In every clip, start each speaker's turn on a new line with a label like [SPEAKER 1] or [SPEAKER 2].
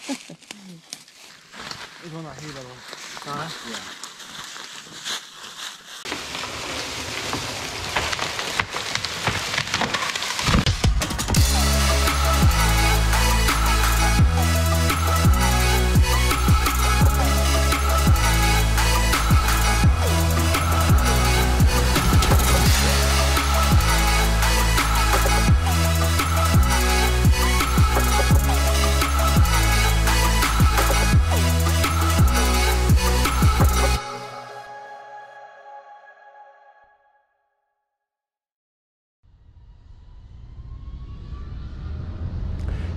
[SPEAKER 1] This one right here, that one. Yeah.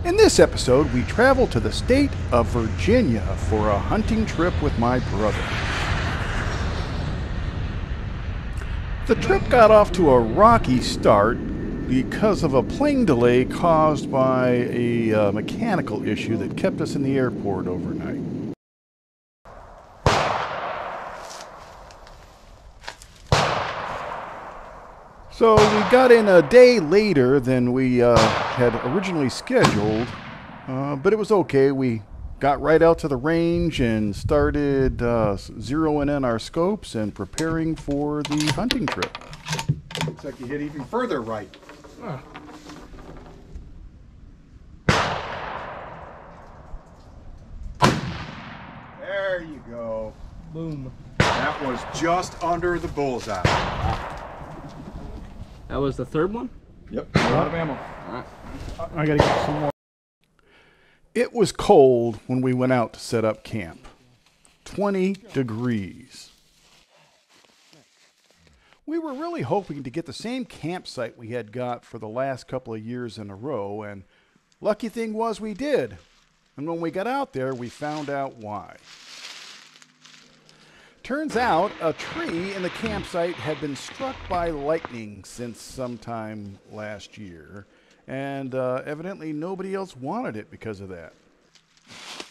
[SPEAKER 2] In this episode, we travel to the state of Virginia for a hunting trip with my brother. The trip got off to a rocky start because of a plane delay caused by a mechanical issue that kept us in the airport overnight. So we got in a day later than we had originally scheduled, but it was okay. We got right out to the range and started zeroing in our scopes and preparing for the hunting trip. Looks like you hit even further right. There you go.
[SPEAKER 1] Boom.
[SPEAKER 2] That was just under the bullseye.
[SPEAKER 1] That was the third one?
[SPEAKER 2] Yep. A lot of ammo.
[SPEAKER 1] All right.
[SPEAKER 2] I gotta get some more. It was cold when we went out to set up camp. 20 degrees. We were really hoping to get the same campsite we had got for the last couple of years in a row, and lucky thing was we did. And when we got out there, we found out why. Turns out a tree in the campsite had been struck by lightning since sometime last year, and evidently nobody else wanted it because of that.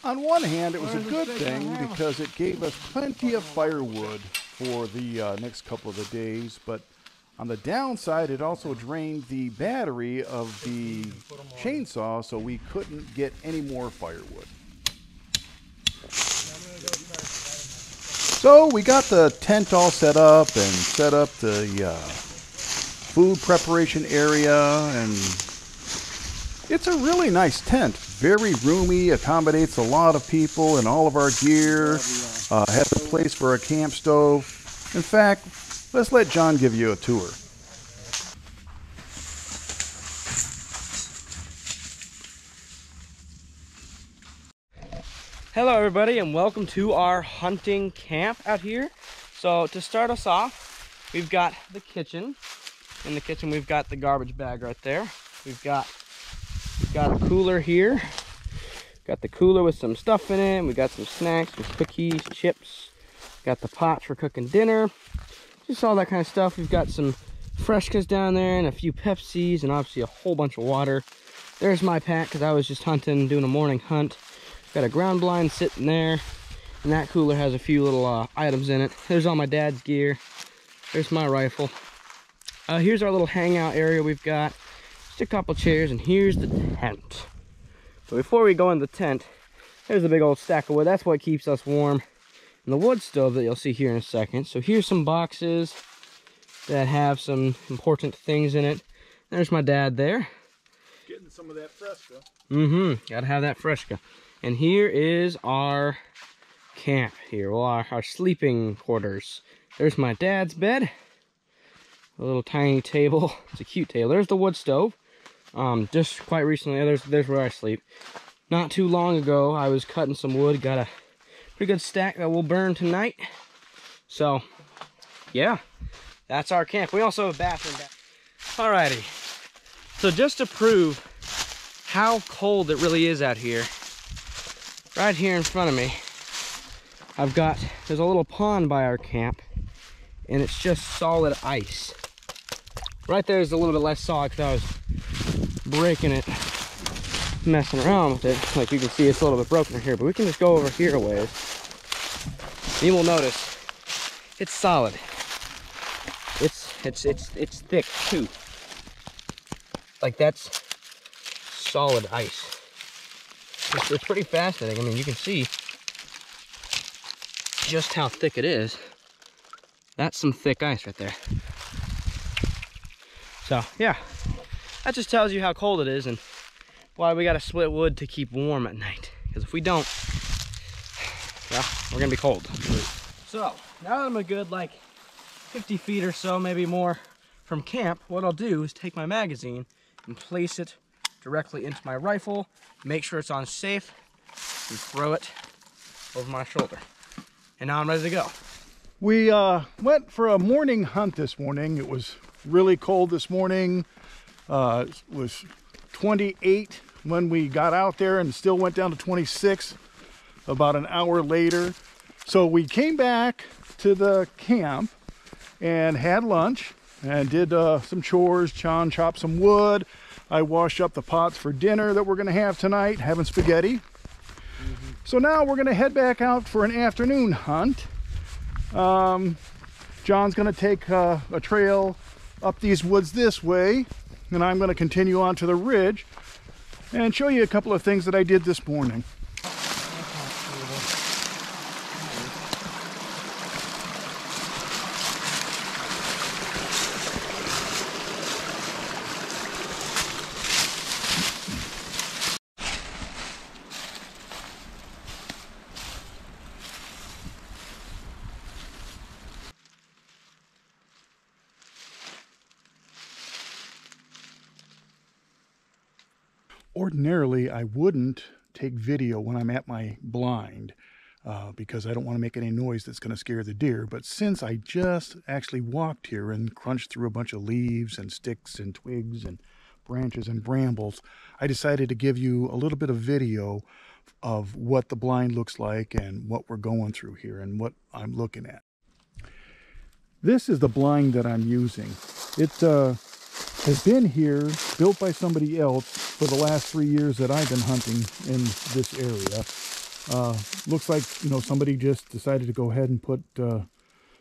[SPEAKER 2] On one hand, it was a good thing because it gave us plenty of firewood for the next couple of the days, but on the downside, it also drained the battery of the chainsaw, so we couldn't get any more firewood. So we got the tent all set up and set up the food preparation area, and it's a really nice tent. Very roomy, accommodates a lot of people and all of our gear, has a place for a camp stove. In fact, let's let John give you a tour.
[SPEAKER 1] Hello everybody and welcome to our hunting camp out here. So to start us off, we've got the kitchen. In the kitchen we've got the garbage bag right there. We've got a cooler here. Got the cooler with some stuff in it. We got some snacks, some cookies, chips. Got the pots for cooking dinner. Just all that kind of stuff. We've got some Freshkas down there and a few Pepsis and obviously a whole bunch of water. There's my pack because I was just hunting, doing a morning hunt. Got a ground blind sitting there, and that cooler has a few little items in it. There's all my dad's gear. There's my rifle. Here's our little hangout area we've got. Just a couple chairs, and here's the tent. So before we go in the tent, there's a big old stack of wood. That's what keeps us warm. And the wood stove that you'll see here in a second. So here's some boxes that have some important things in it. There's my dad there.
[SPEAKER 2] Getting some of that Fresca.
[SPEAKER 1] Gotta have that Fresca. And here is our camp here, well, our sleeping quarters. There's my dad's bed, a little tiny table. It's a cute table. There's the wood stove. Just quite recently, there's where I sleep. Not too long ago, I was cutting some wood, got a pretty good stack that will burn tonight. So, yeah, that's our camp. We also have a bathroom back. Alrighty, so just to prove how cold it really is out here, right here in front of me, there's a little pond by our camp, and it's just solid ice. Right there is a little bit less solid because I was breaking it, messing around with it. Like you can see, it's a little bit broken here, but we can just go over here a ways. You will notice it's solid. It's thick too. Like that's solid ice. It's pretty fascinating. I mean, you can see just how thick it is. That's some thick ice right there. So yeah, that just tells you how cold it is and why we gotta split wood to keep warm at night. Because if we don't, well, we're gonna be cold. So now that I'm a good like 50 feet or so, maybe more from camp, what I'll do is take my magazine and place it directly into my rifle, make sure it's on safe, and throw it over my shoulder. And now I'm ready to go.
[SPEAKER 2] We went for a morning hunt this morning. It was really cold this morning. It was 28 when we got out there and still went down to 26 about an hour later. So we came back to the camp and had lunch and did some chores. John chopped some wood. I washed up the pots for dinner that we're gonna have tonight, having spaghetti. So now we're gonna head back out for an afternoon hunt. John's gonna take a trail up these woods this way, and I'm gonna continue on to the ridge and show you a couple of things that I did this morning. Ordinarily, I wouldn't take video when I'm at my blind because I don't want to make any noise that's going to scare the deer. But since I just actually walked here and crunched through a bunch of leaves and sticks and twigs and branches and brambles, I decided to give you a little bit of video of what the blind looks like and what we're going through here and what I'm looking at. This is the blind that I'm using. It has been here, built by somebody else for the last 3 years that I've been hunting in this area. Looks like, you know, somebody just decided to go ahead and put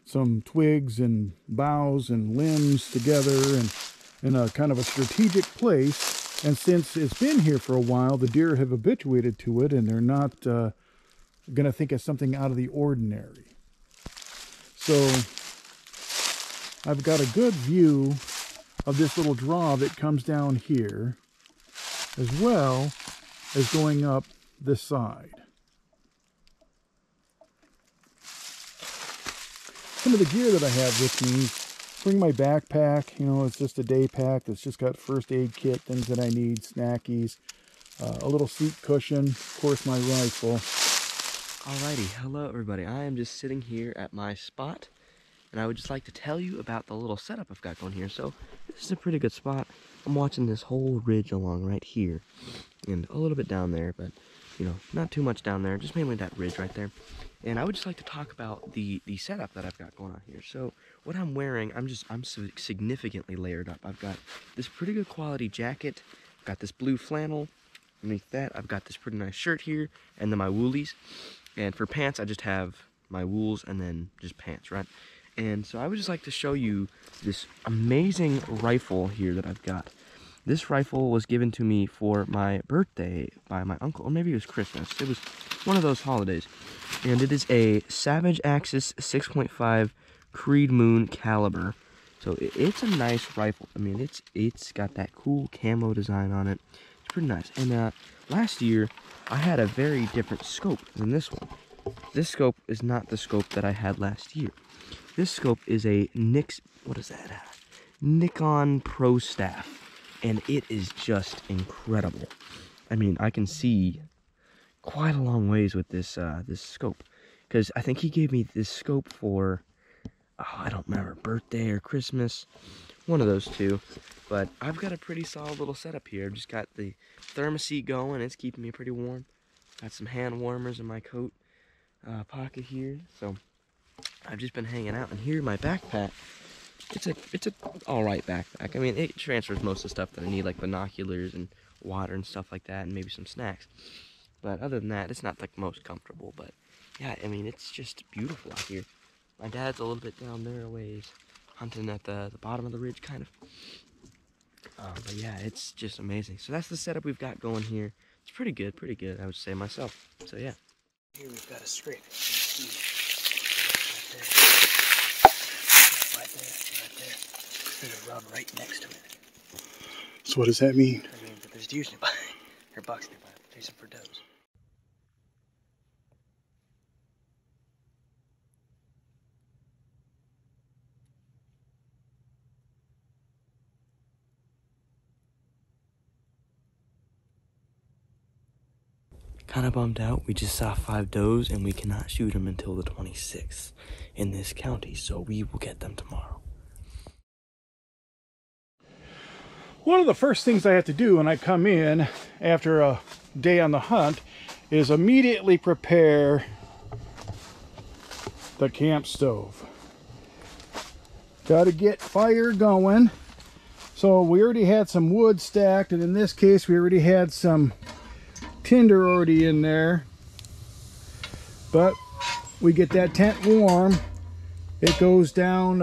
[SPEAKER 2] some twigs and boughs and limbs together and in a kind of a strategic place. And since it's been here for a while, the deer have habituated to it and they're not going to think it's something out of the ordinary. So I've got a good view of this little draw that comes down here, as well as going up this side. Some of the gear that I have with me, bring my backpack, you know, it's just a day pack that's just got first aid kit, things that I need, snackies, a little seat cushion, of course my rifle.
[SPEAKER 1] Alrighty, hello everybody. I am just sitting here at my spot, and I would just like to tell you about the little setup I've got going here. So this is a pretty good spot. I'm watching this whole ridge along right here, and a little bit down there, but you know, not too much down there, just mainly that ridge right there. And I would just like to talk about the setup that I've got going on here. So what I'm wearing, I'm significantly layered up. I've got this pretty good quality jacket. I've got this blue flannel. Underneath that, I've got this pretty nice shirt here, and then my woolies. And for pants, I just have my wools and then just pants, right? And so I would just like to show you this amazing rifle here that I've got. This rifle was given to me for my birthday by my uncle, or maybe it was Christmas. It was one of those holidays. And it is a Savage Axis 6.5 Creed Moon caliber. So it's a nice rifle. I mean, it's got that cool camo design on it. It's pretty nice. And last year, I had a very different scope than this one. This scope is not the scope that I had last year. This scope is a Nikon Pro Staff. And it is just incredible. I mean, I can see quite a long ways with this this scope, because I think he gave me this scope for, I don't remember, birthday or Christmas, one of those two. But I've got a pretty solid little setup here. I've just got the thermoset going. It's keeping me pretty warm. Got some hand warmers in my coat pocket here. So I've just been hanging out. And here, my backpack. It's a all right backpack. I mean, it transfers most of the stuff that I need, like binoculars and water and stuff like that, and maybe some snacks. But other than that, it's not like most comfortable. But yeah, I mean, it's just beautiful out here. My dad's a little bit down there a ways, hunting at the bottom of the ridge, kind of. But yeah, it's just amazing. So that's the setup we've got going here. It's pretty good, I would say myself. So yeah. Here we've got a scrape. Right there. There's a rub right next to it.
[SPEAKER 2] So what does that mean?
[SPEAKER 1] That means that there's deers nearby, or bucks nearby, chasing for does. Kind of bummed out. We just saw 5 does and we cannot shoot them until the 26th in this county, so we will get them tomorrow.
[SPEAKER 2] One of the first things I have to do when I come in after a day on the hunt is immediately prepare the camp stove. Got to get fire going. So we already had some wood stacked, and in this case we already had some tinder already in there. But we get that tent warm. It goes down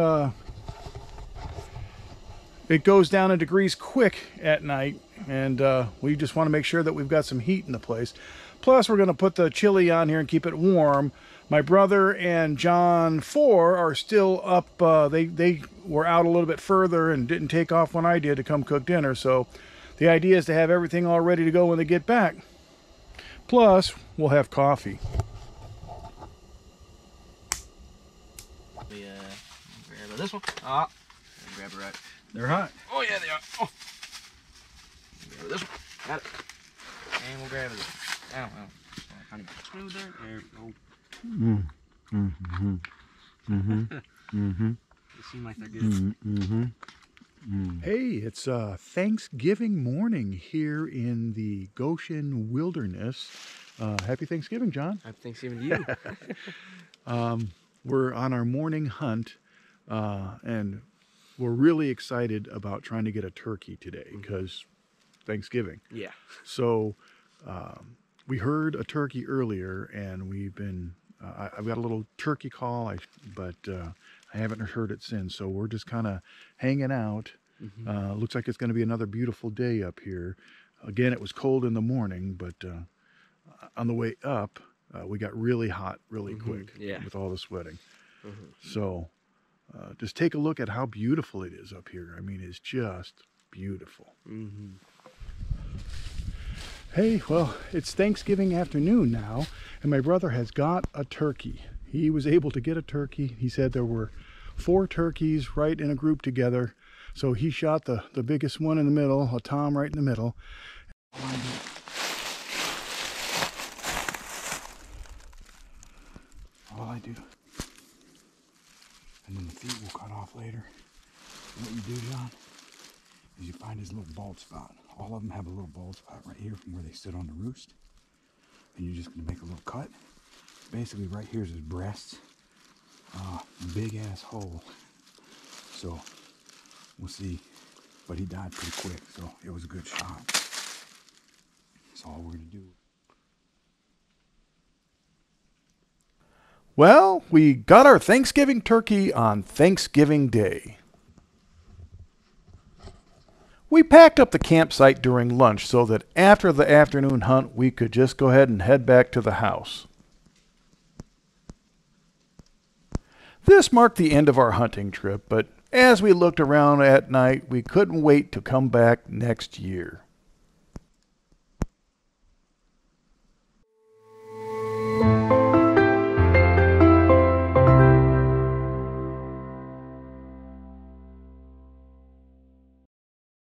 [SPEAKER 2] in degrees quick at night, and we just want to make sure that we've got some heat in the place. Plus, we're going to put the chili on here and keep it warm. My brother and John 4 are still up. They were out a little bit further and didn't take off when I did to come cook dinner. So the idea is to have everything all ready to go when they get back. Plus, we'll have coffee.
[SPEAKER 1] Grab this one. Ah, grab it right.
[SPEAKER 2] They're hot.
[SPEAKER 1] Oh yeah, they are. Oh. Grab this one. Got it. And we'll grab this one. Ow, ow. Kind of screw there. There we go. They seem like they're good.
[SPEAKER 2] Hey, it's Thanksgiving morning here in the Goshen Wilderness. Happy Thanksgiving, John.
[SPEAKER 1] Happy Thanksgiving to you.
[SPEAKER 2] We're on our morning hunt, and we're really excited about trying to get a turkey today because Thanksgiving.
[SPEAKER 1] Yeah.
[SPEAKER 2] So we heard a turkey earlier, and we've been I've got a little turkey call, but I haven't heard it since. So we're just kind of hanging out. Looks like it's going to be another beautiful day up here. Again, it was cold in the morning, but on the way up, we got really hot really quick with all the sweating. So just take a look at how beautiful it is up here. I mean, it's just beautiful. Hey, well, it's Thanksgiving afternoon now, and my brother has got a turkey. He was able to get a turkey. He said there were 4 turkeys right in a group together. So he shot the biggest one in the middle, a tom right in the middle. All I do, and then the feet will cut off later. What you do, John, is you find his little bald spot. All of them have a little bald spot right here from where they sit on the roost. And you're just gonna make a little cut. Basically right here is his breast. Big ass hole. So we'll see. But he died pretty quick, so it was a good shot. That's all we're gonna do. Well, we got our Thanksgiving turkey on Thanksgiving Day. We packed up the campsite during lunch so that after the afternoon hunt, we could just go ahead and head back to the house. This marked the end of our hunting trip, but as we looked around at night, we couldn't wait to come back next year.